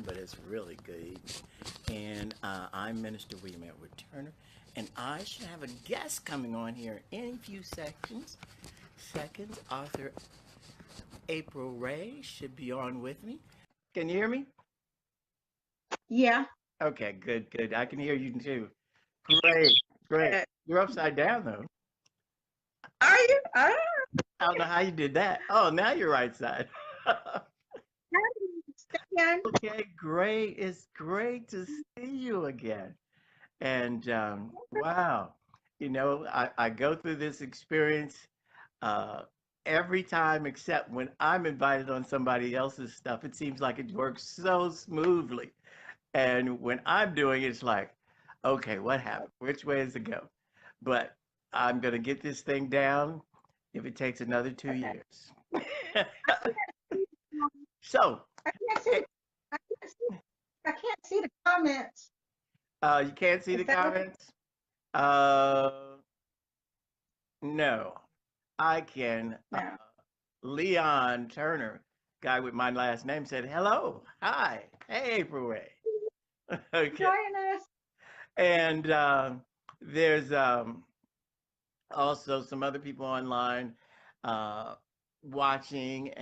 But it's really good evening. And I'm Minister William Edward Turner, and I should have a guest coming on here in a few seconds. Author April Ray should be on with me. Can you hear me? Yeah. Okay, good, good. I can hear you too. Great, great. You're upside down though. Are you? I don't know how you did that. Oh, now you're right side. Okay, great. It's great to see you again. And wow, I go through this experience uh, every time except when I'm invited on somebody else's stuff. It seems like it works so smoothly. And when I'm doing it, it's like, okay, what happened? Which way does it go? But I'm going to get this thing down if it takes another 2 years. So, I can't see. I can't see the comments. you can't see the comments? No, I can. No. Leon Turner, guy with my last name, said, hello, hi, hey, April Ray. Okay. Join us. And there's also some other people online watching.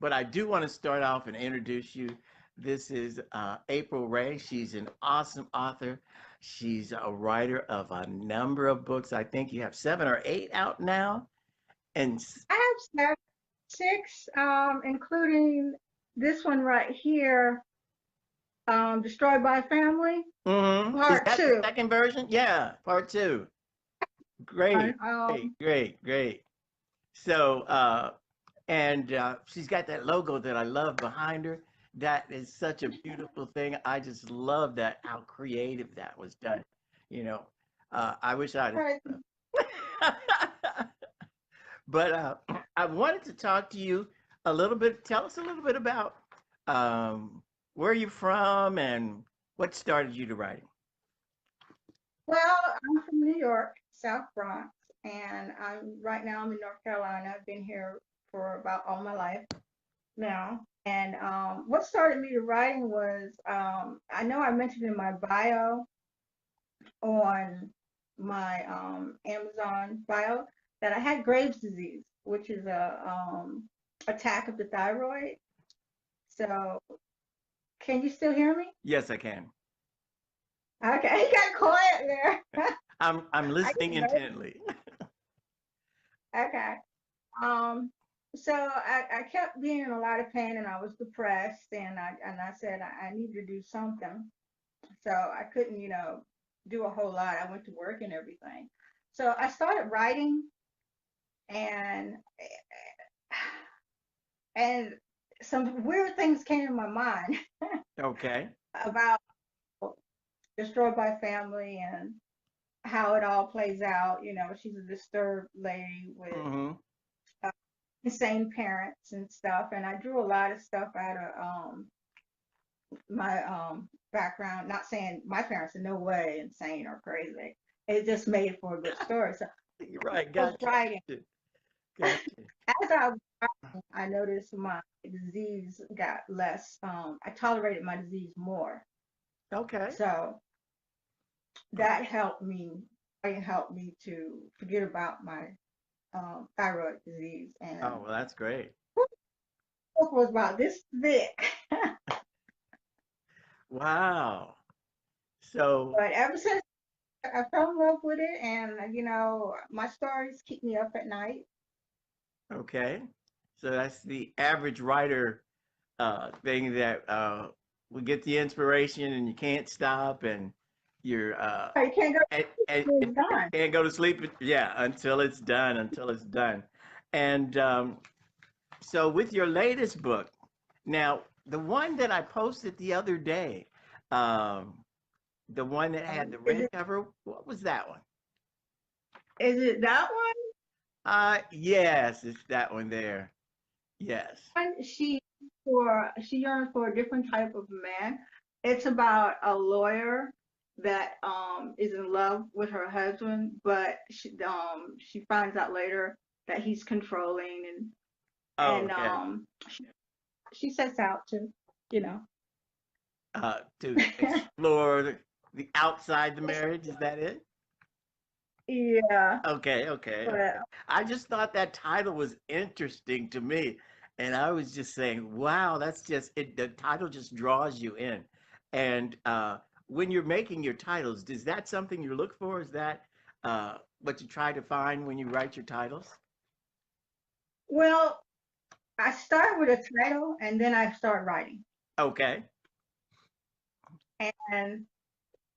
But I do want to start off and introduce you. This is April Ray. She's an awesome author. She's a writer of a number of books. I think you have 7 or 8 out now. And I have 6, including this one right here, Destroyed by Family, part 2. The second version? Yeah, part 2. Great, great. So, she's got that logo that I love behind her. That is such a beautiful thing. I just love that, how creative that was done. I wish I'd. But I wanted to talk to you a little bit. Tell us a little bit about where you're from and what started you to writing. Well, I'm from New York, South Bronx, and right now I'm in North Carolina. I've been here for about all my life now. And what started me to writing was, I know I mentioned in my bio on my Amazon bio that I had Graves' disease, which is a attack of the thyroid. So, can you still hear me? Yes, I can. Okay, you got quiet there. I'm listening intently. Okay. So I kept being in a lot of pain and I was depressed and I said I need to do something. So I couldn't, do a whole lot. I went to work and everything. So I started writing and some weird things came in my mind. Okay. About Destroyed by Family and how it all plays out. She's a disturbed lady with insane parents and stuff, and I drew a lot of stuff out of my background. Not saying my parents in no way insane or crazy. It just made for a good story. So you're right. I was writing. As I was writing, I noticed my disease got less. I tolerated my disease more. Okay. So that helped me. It helped me to forget about my thyroid disease. And well, that's great. Book was about this thick. Wow. So. But ever since I fell in love with it, and my stories keep me up at night. Okay. So that's the average writer thing that we get the inspiration and you can't stop and you're you can't can't go to sleep. Yeah, until it's done. And so with your latest book, now the one that I posted the other day, the one that had the red cover, what was that one? Is it that one? Yes, it's that one there. Yes. She yearns for a different type of man. It's about a lawyer that is in love with her husband, but she finds out later that he's controlling, Oh, and okay. she sets out to, you know, To explore the outside the marriage. Is that it? yeah, Okay, okay, but okay. I just thought that title was interesting to me, and I was just saying, wow, that's just it. The title just draws you in. And when you're making your titles, is that something you look for? Is that what you try to find when you write your titles? well, I start with a title and then I start writing, Okay, and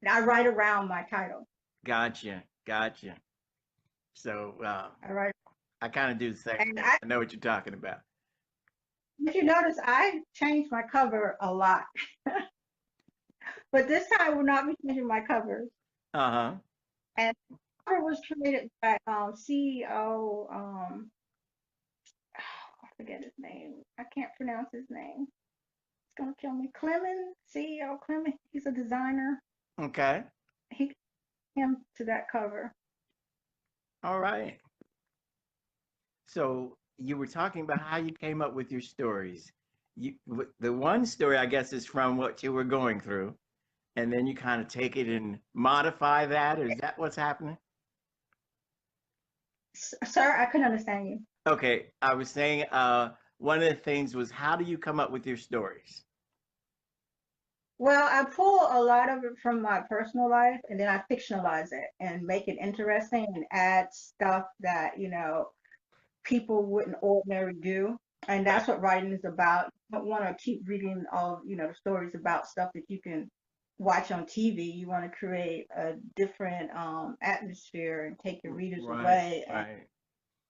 I write around my title. gotcha, gotcha. So I write, I kind of do the same and thing. I know what you're talking about. if you notice, I change my cover a lot, but this time we'll not be changing my covers. Uh-huh. And the cover was created by CEO. I forget his name. I can't pronounce his name. It's gonna kill me. Clement, CEO Clement. He's a designer. Okay. He came to that cover. All right. So you were talking about how you came up with your stories. The one story, I guess, is from what you were going through, and then you kind of take it and modify that. Is that what's happening? Sir, I couldn't understand you. Okay, I was saying one of the things was how do you come up with your stories? Well, I pull a lot of it from my personal life and then I fictionalize it and make it interesting and add stuff that, people wouldn't ordinarily do. And Okay. that's what writing is about. You don't want to keep reading all, the stories about stuff that you can watch on TV. You want to create a different atmosphere and take your readers Right, away and, right.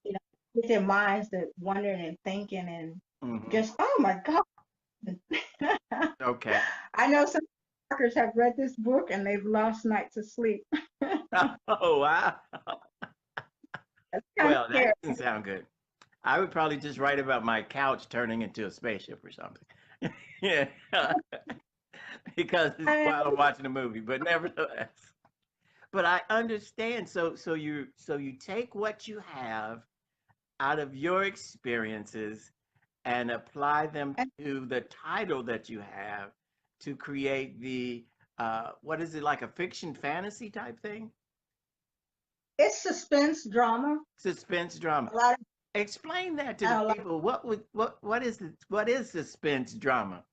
you know, get their minds to wondering and thinking and Hmm. just, oh my God. Okay. I know some workers have read this book and they've lost nights of sleep. Oh, wow. That's kind of Well, that scary. doesn't sound good. I would probably just write about my couch turning into a spaceship or something. Yeah. Because it's I, while I'm watching a movie, but nevertheless. But I understand. So you take what you have out of your experiences and apply them to the title that you have to create the what is it, like a fiction fantasy type thing? it's suspense drama. Suspense drama. A lot of, Explain that to the a lot. people. What is suspense drama?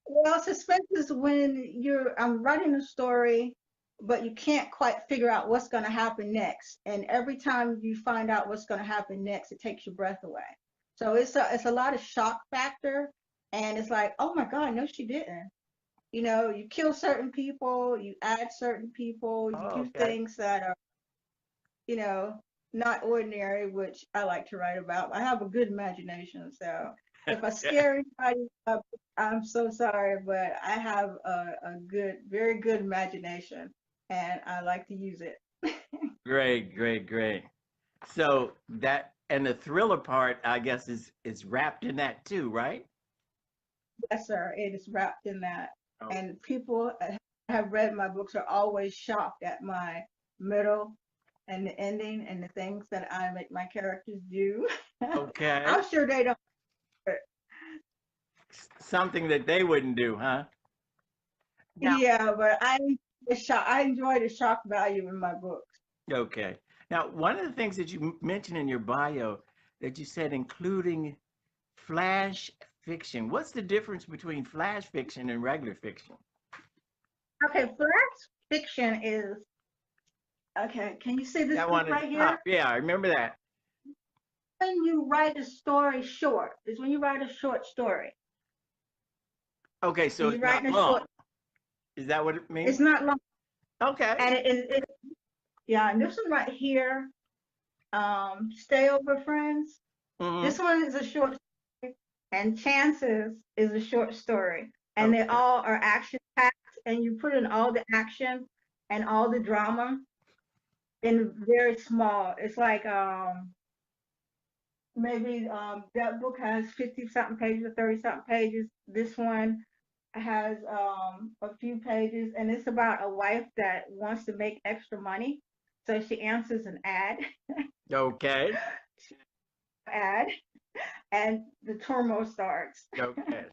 Well, suspense is when I'm writing a story, but you can't quite figure out what's going to happen next. And every time you find out what's going to happen next, it takes your breath away. So it's a lot of shock factor, and it's like, oh my God, no, she didn't. You kill certain people, you add certain people, you Oh, do okay. things that are, you know, not ordinary, which I like to write about. I have a good imagination, so if I scare anybody up, I'm so sorry, but I have a good, very good imagination, and I like to use it. Great, great, great. So that and the thriller part, I guess, is wrapped in that too, right? Yes, sir. It is wrapped in that, Oh, and people have read my books are always shocked at my middle and the ending and the things that I make my characters do. okay. I'm sure they don't. Something that they wouldn't do, huh? Now, Yeah, but I enjoy the shock value in my books. okay. Now, one of the things that you mentioned in your bio that you said including flash fiction. What's the difference between flash fiction and regular fiction? Okay, flash fiction is okay. Can you see this That book one at the right here? top. Yeah, I remember that. When you write a story short, is when you write a short story. Okay, When so you're it's not writing a long. short, Is that what it it's means? not long, Okay. and yeah. And this one right here, Stay Over Friends. Hmm. This one is a short story, and Chances is a short story, and they Okay. all are action packed, and you put in all the action and all the drama in very small. It's like maybe that book has 50 something pages or 30 something pages. This one has a few pages, and it's about a wife that wants to make extra money, so she answers an ad. Okay. ad, and the turmoil starts. Okay.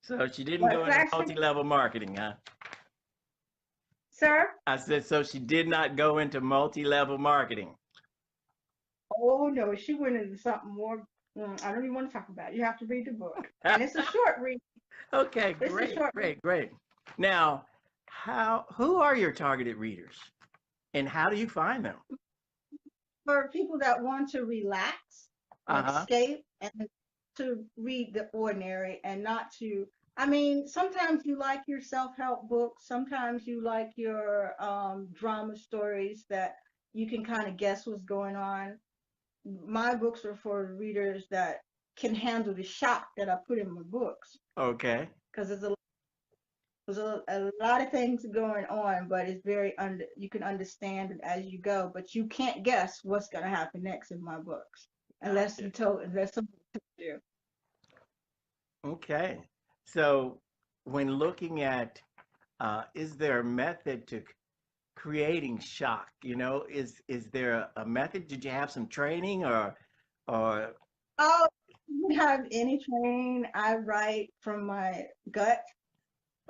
So she didn't But go it's into actually, multi-level marketing, huh? sir. I said, so she did not go into multi-level marketing. Oh no, she went into something more. I don't even want to talk about it. You have to read the book, and it's a short read. Okay, It's a great, short read great, great. Now, who are your targeted readers and how do you find them? for people that want to relax and Uh-huh. escape and to read the ordinary and not to. I mean, sometimes you like your self-help books. Sometimes you like your drama stories that you can kind of guess what's going on. My books are for readers that can handle the shock that I put in my books Okay. because there's a lot of things going on, but it's very you can understand it as you go, but you can't guess what's going to happen next in my books Gotcha. unless somebody told you. Okay. So when looking at is there a method to creating shock? Is there a method? Did you have some training or Oh, you don't have any training. I write from my gut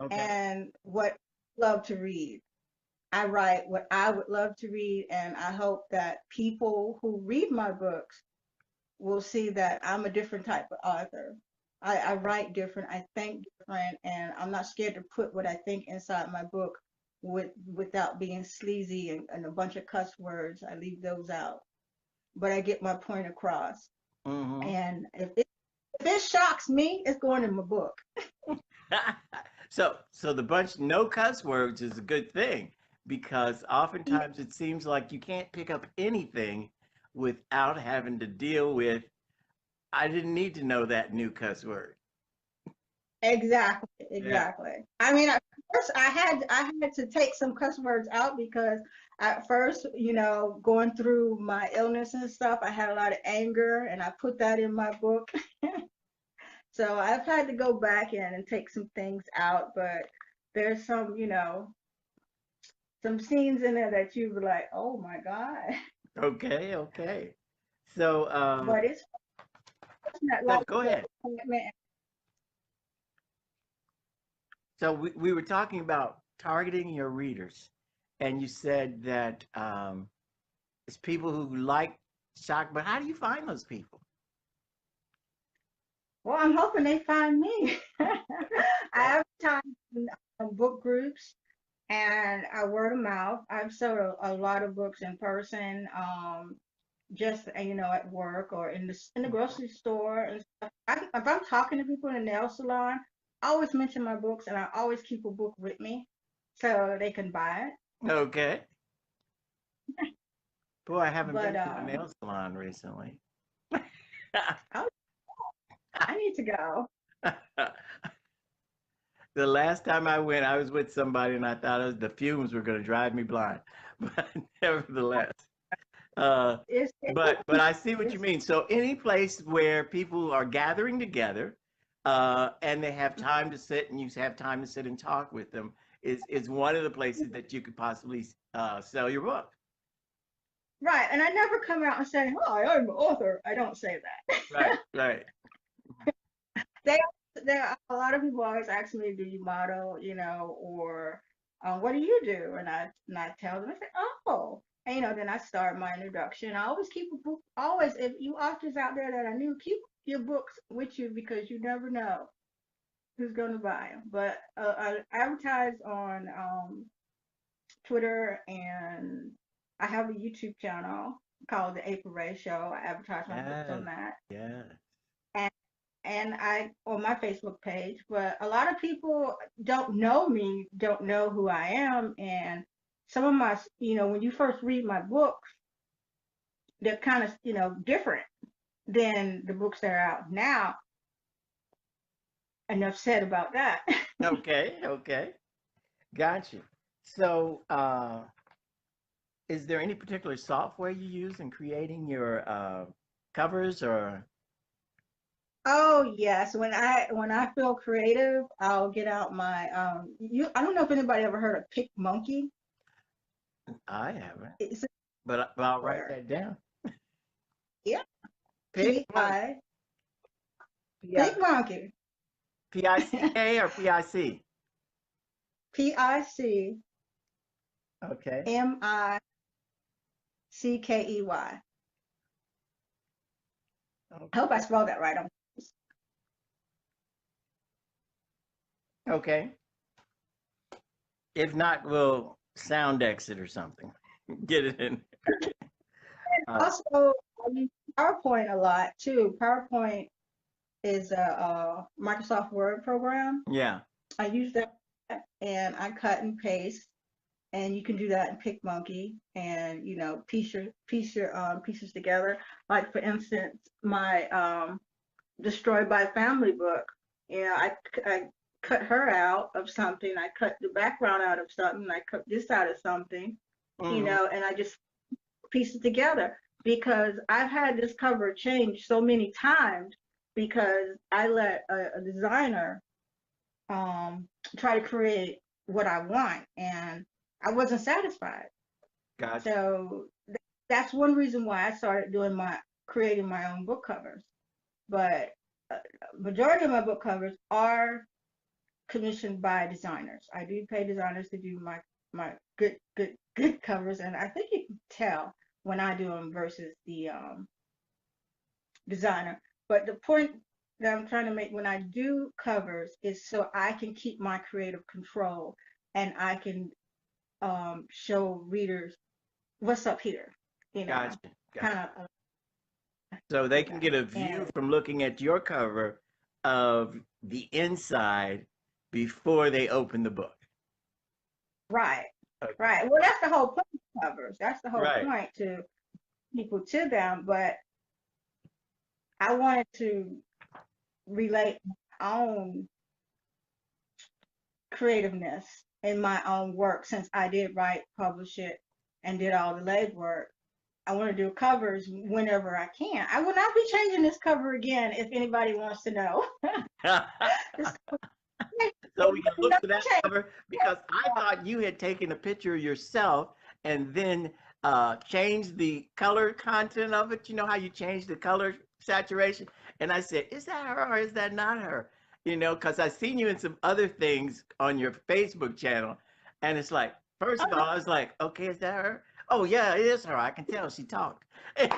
okay. and what I love to read. I write what I would love to read, and I hope that people who read my books will see that I'm a different type of author. I write different, I think different, and I'm not scared to put what I think inside my book without being sleazy and a bunch of cuss words. I leave those out, but I get my point across. Mm-hmm. And if it shocks me, it's going in my book. So the bunch no cuss words is a good thing because oftentimes it seems like you can't pick up anything without having to deal with I didn't need to know that new cuss word. Exactly, Yeah. exactly. I mean, at first I had to take some cuss words out because at first, going through my illness and stuff, I had a lot of anger and I put that in my book. So I've had to go back in and take some things out, but there's some scenes in there that you were like, "Oh my God." Okay, okay. So But it's not so like go the ahead. appointment. So we were talking about targeting your readers, and you said that it's people who like shock, but how do you find those people? Well, I'm hoping they find me. I advertise in book groups and I word of mouth. I've sold a lot of books in person, just at work or in the grocery store and stuff. If I'm talking to people in a nail salon, I always mention my books and I always keep a book with me so they can buy it. Okay. Boy, I haven't But been to the nail salon recently. oh, I need to go. The last time I went, I was with somebody and I thought the fumes were going to drive me blind. But nevertheless, uh, It's but I see what you it's mean. So any place where people are gathering together and they have time to sit and you have time to sit and talk with them is one of the places that you could possibly sell your book. right, and I never come out and say, "Hi, I'm an author." I don't say Right, that. right. they there a lot of people always ask me, "Do you model?" Or what do you do? And I tell them, I say, "Oh." And then I start my introduction. I always keep a book. Always, if you authors out there that I knew, keep your books with you because you never know who's going to buy them. But I advertise on Twitter, and I have a YouTube channel called The April Ray Show. I advertise my books on Yes, that. yes. And I on my Facebook page, but a lot of people don't know me, don't know who I am, and some of my, when you first read my books, they're kind of, different than the books that are out now. Enough said about that. Okay, okay. Got you. So, is there any particular software you use in creating your covers or Oh yes, when I feel creative, I'll get out my I don't know if anybody ever heard of Pick Monkey. I haven't, It's a but I'll write software. that down. Yeah. Pig P monkey. I P-I- Pink Monkey. P-I-C-K or P-I-C? PICMICKEY. Okay. I hope I Okay. spelled that right. Okay. If not, we'll sound exit or something. Get it in. Uh, Also, I use PowerPoint a lot too. PowerPoint is a Microsoft Word program. yeah. I use that and I cut and paste, and you can do that in PicMonkey, and piece your pieces together. Like for instance, my Destroyed by Family book. I cut her out of something. I cut the background out of something. I cut this out of something. Hmm. And I just piece it together because I've had this cover change so many times because I let a designer um, try to create what I want, and I wasn't satisfied. Gotcha. So that's one reason why I started doing my creating my own book covers. But uh, majority of my book covers are commissioned by designers. I do pay designers to do my good covers, and I think you can tell when I do them versus the designer. But the point that I'm trying to make when I do covers is so I can keep my creative control and I can show readers what's up here, you know, Gotcha. kind Gotcha. of So they like can that. get a view And from looking at your cover of the inside before they open the book. right, Okay. right. Well, that's the whole point of covers. That's the whole Right. point to people to them. But I wanted to relate my own creativeness in my own work since I did write, publish it, and did all the legwork. I want to do covers whenever I can. I will not be changing this cover again if anybody wants to know. This So cover we can will look not for that change. cover because I thought you had taken a picture yourself and then changed the color content of it. You know how you change the color saturation? And I said, is that her or is that not her? You know, because I seen you in some other things on your Facebook channel. And it's like, first Oh, of all, I was like, okay, is that her? Oh, yeah, it is her. I can tell she talked. You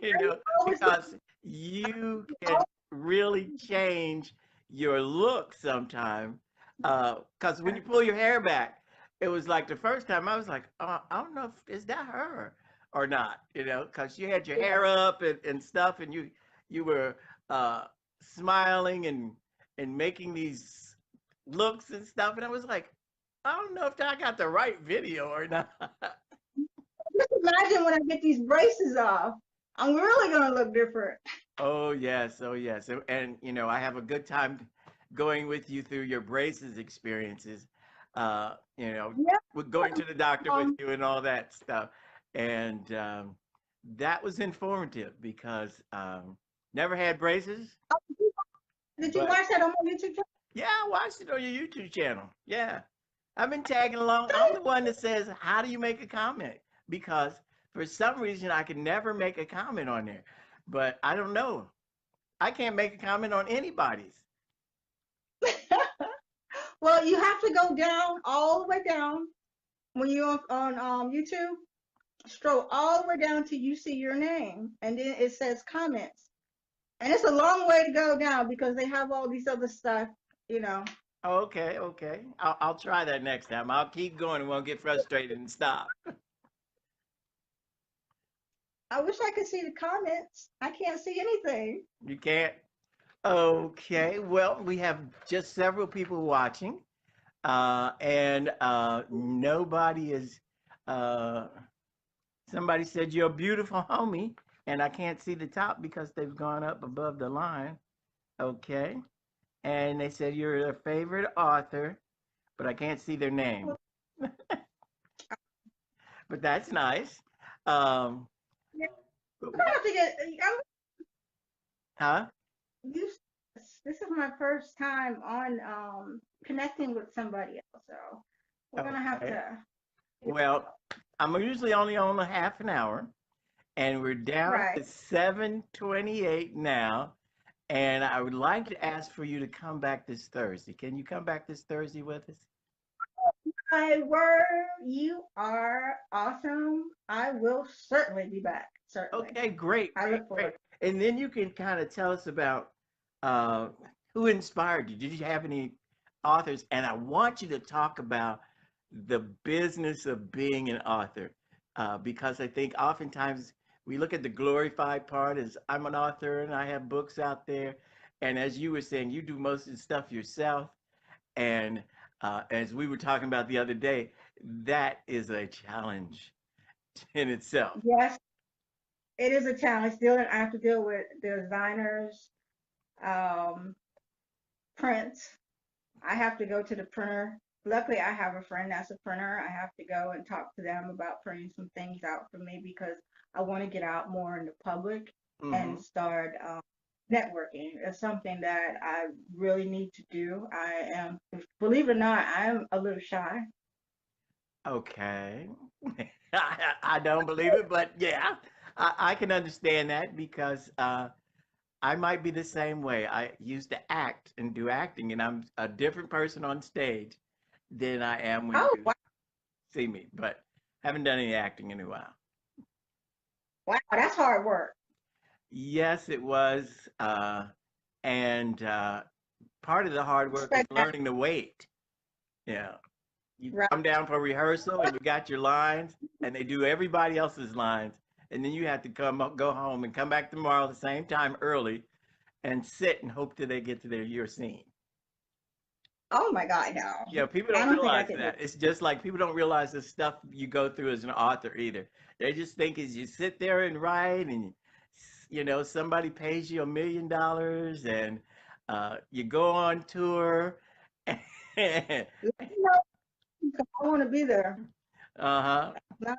you know, always, because you can really change your look sometime. Because when you pull your hair back, it was like the first time I was like, I don't know if is that her or not, you know, because you had your yeah. hair up and stuff, and you were uh, smiling and making these looks and stuff, and I was like, I don't know if I got the right video or not. Just imagine when I get these braces off, I'm really gonna look different. Oh yes, oh yes. And you know, I have a good time going with you through your braces experiences. You know, Yeah. with going to the doctor with Um. you and all that stuff. And that was informative because never had braces, Did you but watch that on my YouTube channel? yeah, I watched it on your YouTube channel. Yeah. I've been tagging along. I'm the one that says, how do you make a comment? Because for some reason I can never make a comment on there. But I don't know. I can't make a comment on anybody's. Well, you have to go down all the way down when you're on YouTube. Scroll all the way down till you see your name, and then it says comments. And it's a long way to go down because they have all these other stuff, you know. Okay, okay. I'll try that next time. I'll keep going and won't get frustrated and stop. I wish I could see the comments. I can't see anything. You can't? Okay. Well, we have just several people watching, and nobody is. Uh, Somebody said you're a beautiful homie, and I can't see the top because they've gone up above the line. Okay. And they said you're their favorite author, but I can't see their name. But that's nice. Um, Yeah, but I'm gonna what? have to get. I'm Huh? used. This is my first time on connecting with somebody else, so we're gonna have Okay. to. Well, I'm usually only on a half an hour, and we're down Right. to 7:28 now. And I would like to ask for you to come back this Thursday. Can you come back this Thursday with us? My word, you are awesome. I will certainly be back. Certainly. Okay, great, I great, look great. forward. And then you can kind of tell us about uh, who inspired you. Did you have any authors? And I want you to talk about the business of being an author, because I think oftentimes we look at the glorified part as I'm an author and I have books out there. And as you were saying, you do most of the stuff yourself. And as we were talking about the other day, that is a challenge in itself. Yes, it is a challenge. Still, I have to deal with designers, um, prints. I have to go to the printer. Luckily, I have a friend that's a printer. I have to go and talk to them about printing some things out for me because I want to get out more in the public Hmm. and start networking. It's something that I really need to do. I am, believe it or not, I am a little shy. Okay. I don't believe it, but yeah, I can understand that because I might be the same way. I used to act and do acting, and I'm a different person on stage than I am when Oh, you wow, see me, but haven't done any acting in a while. wow, that's hard work. Yes, it was. And part of the hard work is Expect that, learning to wait. Yeah. You right? come down for rehearsal and you got your lines, and they do everybody else's lines. And then you have to go home and come back tomorrow at the same time early and sit and hope till they get to your scene. Oh my God, no. Yeah, people I don't don't think I realize could do that. It's just like people don't realize the stuff you go through as an author either. They just think as you sit there and write, and somebody pays you $1 million, and you go on tour. Uh it. Let me know, 'cause I want to be there. huh. Not,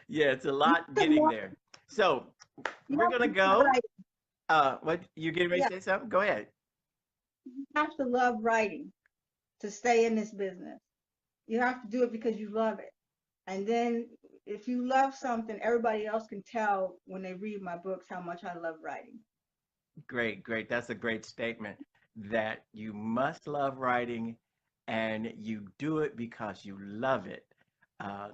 Yeah, it's a you lot have to getting love, there. So you we're have gonna to love go. writing. What you getting ready Yeah, to say something? Go ahead. you have to love writing to stay in this business. You have to do it because you love it. And then if you love something, everybody else can tell when they read my books how much I love writing. Great, great. That's a great statement. That you must love writing, and you do it because you love it,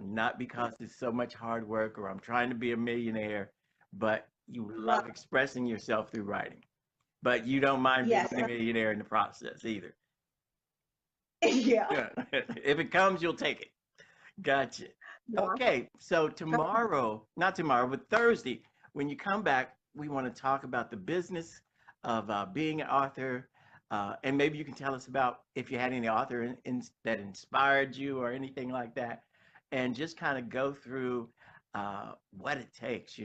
not because it's so much hard work or I'm trying to be a millionaire, but you Right. love expressing yourself through writing. But you don't mind being Yes. a millionaire in the process either. Yeah. Yeah. If it comes, you'll take it. Gotcha. Yeah. Okay, so tomorrow, not tomorrow, but Thursday, when you come back, we want to talk about the business of being an author. And maybe you can tell us about if you had any author that inspired you or anything like that. And just kind of go through what it takes.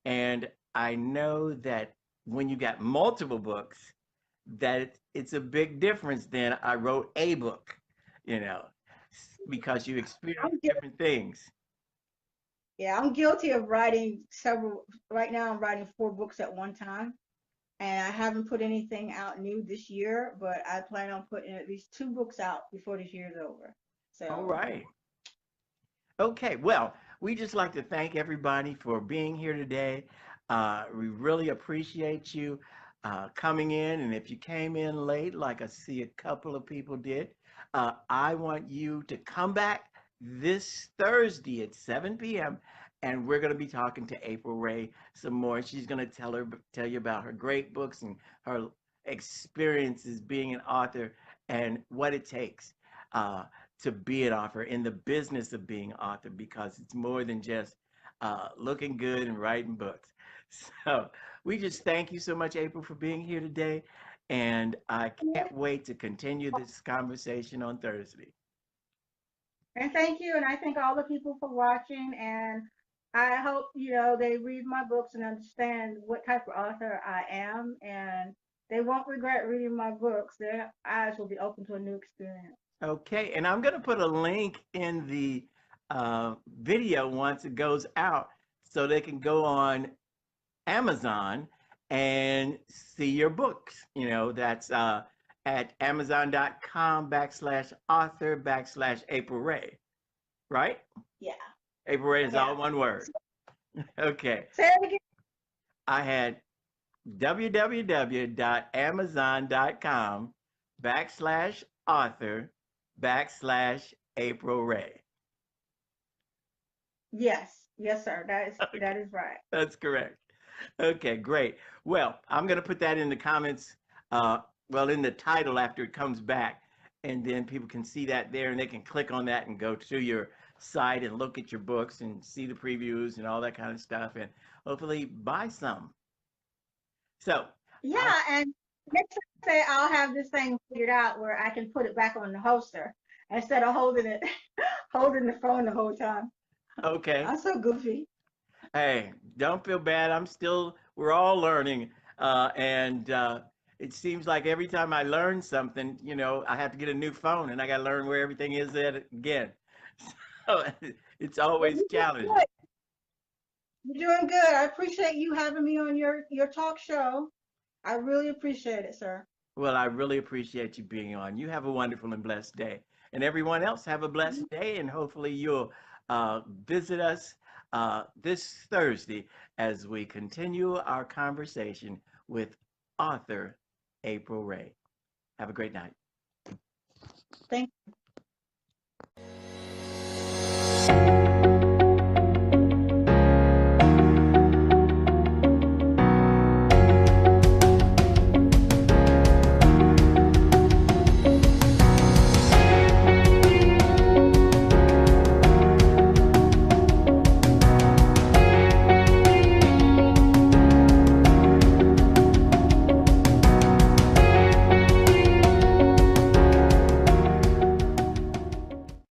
And I know that when you got multiple books, that it's a big difference than I wrote a book, you know, because you experience I'm guilty. different things. Yeah, I'm guilty of writing several. Right now, I'm writing 4 books at one time, and I haven't put anything out new this year, but I plan on putting at least 2 books out before this year's over. All So, right. Okay, well, we just like to thank everybody for being here today. We really appreciate you coming in. And if you came in late, like I see a couple of people did, I want you to come back this Thursday at 7 p.m. And we're going to be talking to April Ray some more. She's going to tell you about her great books and her experiences being an author and what it takes. To be an author in the business of being an author because it's more than just looking good and writing books. So we just thank you so much, April, for being here today. And I can't wait to continue this conversation on Thursday. and thank you, and I thank all the people for watching, and I hope they read my books and understand what type of author I am, and they won't regret reading my books. Their eyes will be open to a new experience. Okay, and I'm going to put a link in the video once it goes out so they can go on Amazon and see your books. That's at amazon.com/author/April Ray, right? Yeah, April Ray is yeah. all one word. Okay. Say it again. I had www.amazon.com/author/April Ray. Yes, yes, sir. Okay, That is right. that's correct. Okay, great. Well, I'm going to put that in the comments, uh, well, in the title after it comes back, and then people can see that there and they can click on that and go to your site and look at your books and see the previews and all that kind of stuff and hopefully buy some. So, I, Yeah, and next Thursday I'll have this thing figured out where I can put it back on the holster instead of holding it, holding the phone the whole time. okay. I'm so goofy. Hey, don't feel bad. We're all learning. And it seems like every time I learn something, I have to get a new phone and I got to learn where everything is at again. So it's Well, always you're doing challenging. good. You're doing good. I appreciate you having me on your talk show. I really appreciate it, sir. Well, I really appreciate you being on. You have a wonderful and blessed day. And everyone else, have a blessed day. And hopefully you'll visit us this Thursday as we continue our conversation with author April Ray. Have a great night. Thank